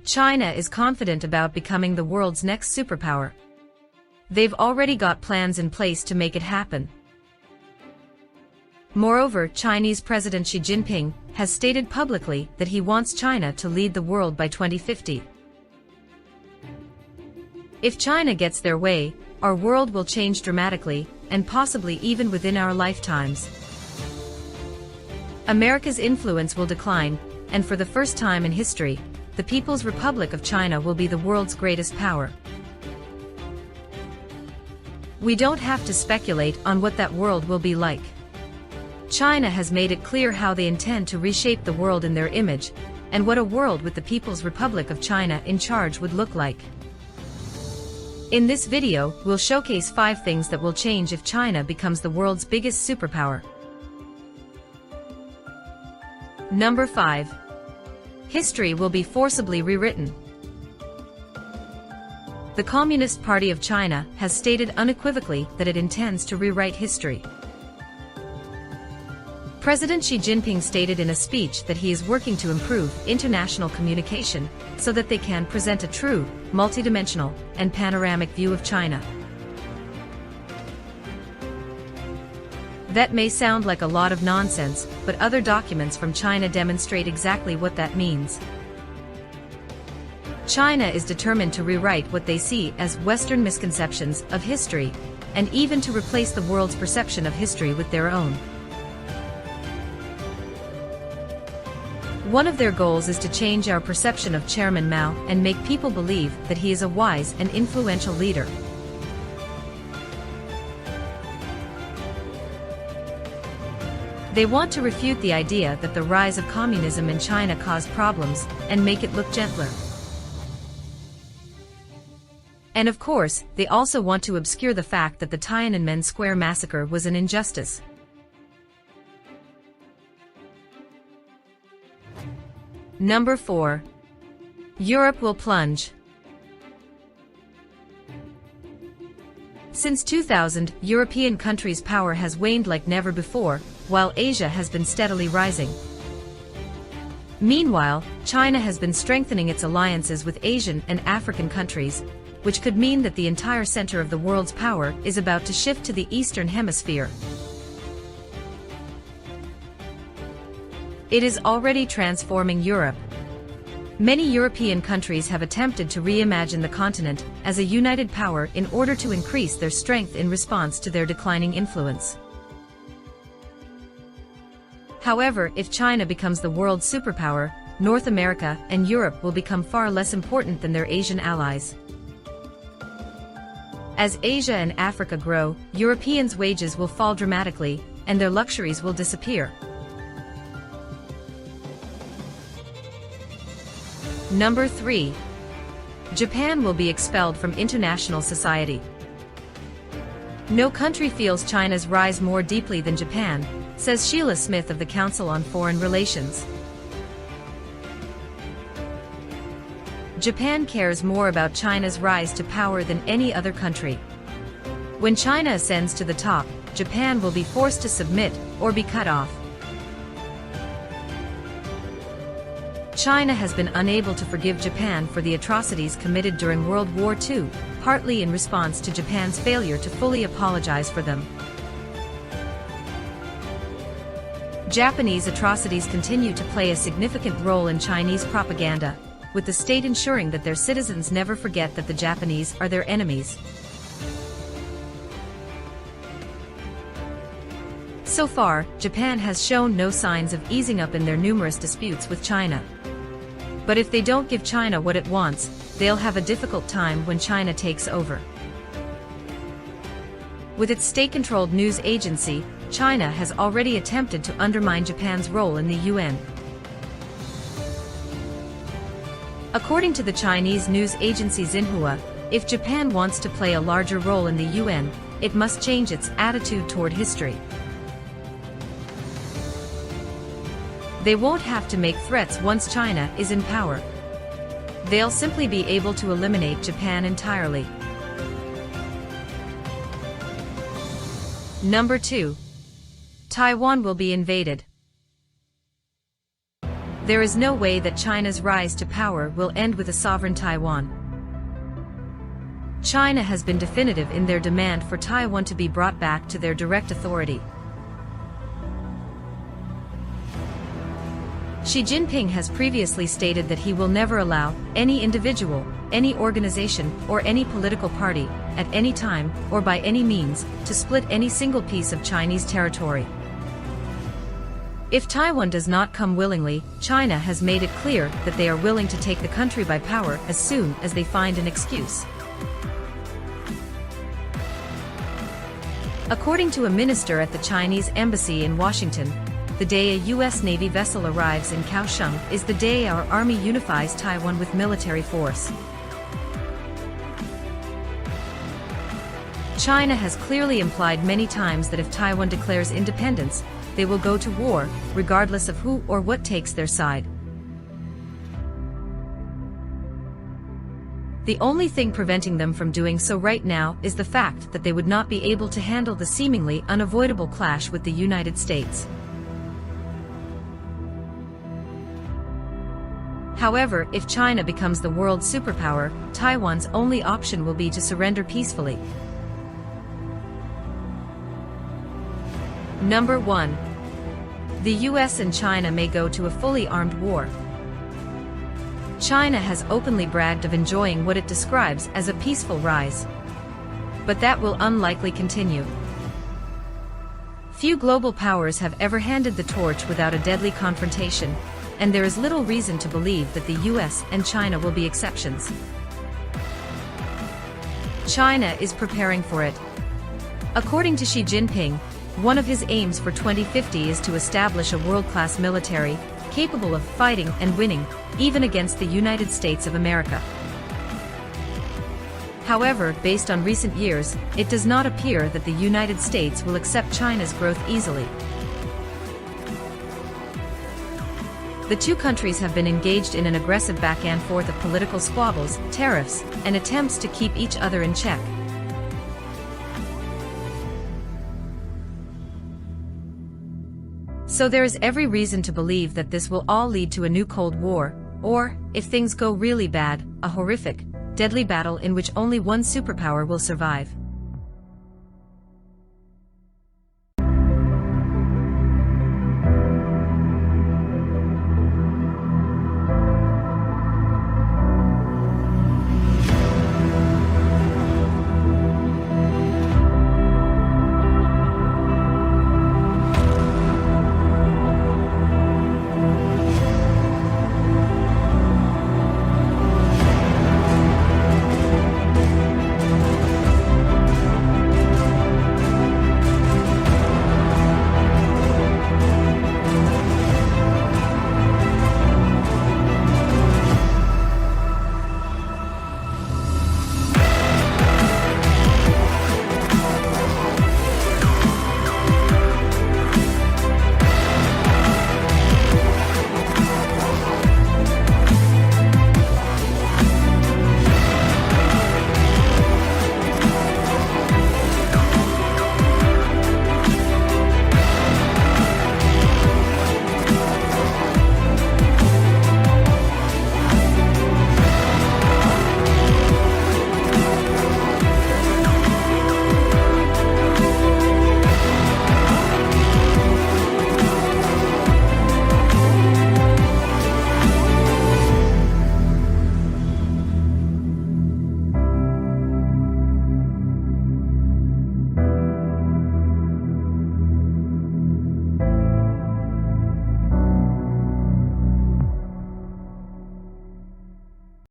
China is confident about becoming the world's next superpower. They've already got plans in place to make it happen. Moreover, Chinese President Xi Jinping has stated publicly that he wants China to lead the world by 2050. If China gets their way, our world will change dramatically, and possibly even within our lifetimes. America's influence will decline, and for the first time in history, the People's Republic of China will be the world's greatest power. We don't have to speculate on what that world will be like. China has made it clear how they intend to reshape the world in their image, and what a world with the People's Republic of China in charge would look like. In this video, we'll showcase 5 things that will change if China becomes the world's biggest superpower. Number 5. History will be forcibly rewritten. The Communist Party of China has stated unequivocally that it intends to rewrite history. President Xi Jinping stated in a speech that he is working to improve international communication so that they can present a true, multidimensional, and panoramic view of China. That may sound like a lot of nonsense, but other documents from China demonstrate exactly what that means. China is determined to rewrite what they see as Western misconceptions of history, and even to replace the world's perception of history with their own. One of their goals is to change our perception of Chairman Mao and make people believe that he is a wise and influential leader. They want to refute the idea that the rise of communism in China caused problems and make it look gentler. And of course, they also want to obscure the fact that the Tiananmen Square massacre was an injustice. Number 4. Europe will plunge. Since 2000, European countries' power has waned like never before, while Asia has been steadily rising. Meanwhile, China has been strengthening its alliances with Asian and African countries, which could mean that the entire center of the world's power is about to shift to the Eastern Hemisphere. It is already transforming Europe. Many European countries have attempted to reimagine the continent as a united power in order to increase their strength in response to their declining influence. However, if China becomes the world's superpower, North America and Europe will become far less important than their Asian allies. As Asia and Africa grow, Europeans' wages will fall dramatically, and their luxuries will disappear. Number 3. Japan will be expelled from international society. No country feels China's rise more deeply than Japan, says Sheila Smith of the Council on Foreign Relations. Japan cares more about China's rise to power than any other country. When China ascends to the top, Japan will be forced to submit or be cut off. China has been unable to forgive Japan for the atrocities committed during World War II, partly in response to Japan's failure to fully apologize for them. Japanese atrocities continue to play a significant role in Chinese propaganda, with the state ensuring that their citizens never forget that the Japanese are their enemies. So far, Japan has shown no signs of easing up in their numerous disputes with China. But if they don't give China what it wants, they'll have a difficult time when China takes over. With its state-controlled news agency, China has already attempted to undermine Japan's role in the UN. According to the Chinese news agency Xinhua, if Japan wants to play a larger role in the UN, it must change its attitude toward history. They won't have to make threats once China is in power. They'll simply be able to eliminate Japan entirely. Number 2. Taiwan will be invaded. There is no way that China's rise to power will end with a sovereign Taiwan. China has been definitive in their demand for Taiwan to be brought back to their direct authority. Xi Jinping has previously stated that he will never allow any individual, any organization, or any political party, at any time, or by any means, to split any single piece of Chinese territory. If Taiwan does not come willingly, China has made it clear that they are willing to take the country by power as soon as they find an excuse. According to a minister at the Chinese embassy in Washington, the day a U.S. Navy vessel arrives in Kaohsiung is the day our army unifies Taiwan with military force. China has clearly implied many times that if Taiwan declares independence, they will go to war, regardless of who or what takes their side. The only thing preventing them from doing so right now is the fact that they would not be able to handle the seemingly unavoidable clash with the United States. However, if China becomes the world superpower, Taiwan's only option will be to surrender peacefully. Number 1. The US and China may go to a fully armed war. China has openly bragged of enjoying what it describes as a peaceful rise. But that will unlikely continue. Few global powers have ever handed the torch without a deadly confrontation, and there is little reason to believe that the US and China will be exceptions. China is preparing for it. According to Xi Jinping, one of his aims for 2050 is to establish a world-class military, capable of fighting and winning, even against the United States of America. However, based on recent years, it does not appear that the United States will accept China's growth easily. The two countries have been engaged in an aggressive back and forth of political squabbles, tariffs, and attempts to keep each other in check. So there is every reason to believe that this will all lead to a new Cold War, or, if things go really bad, a horrific, deadly battle in which only one superpower will survive.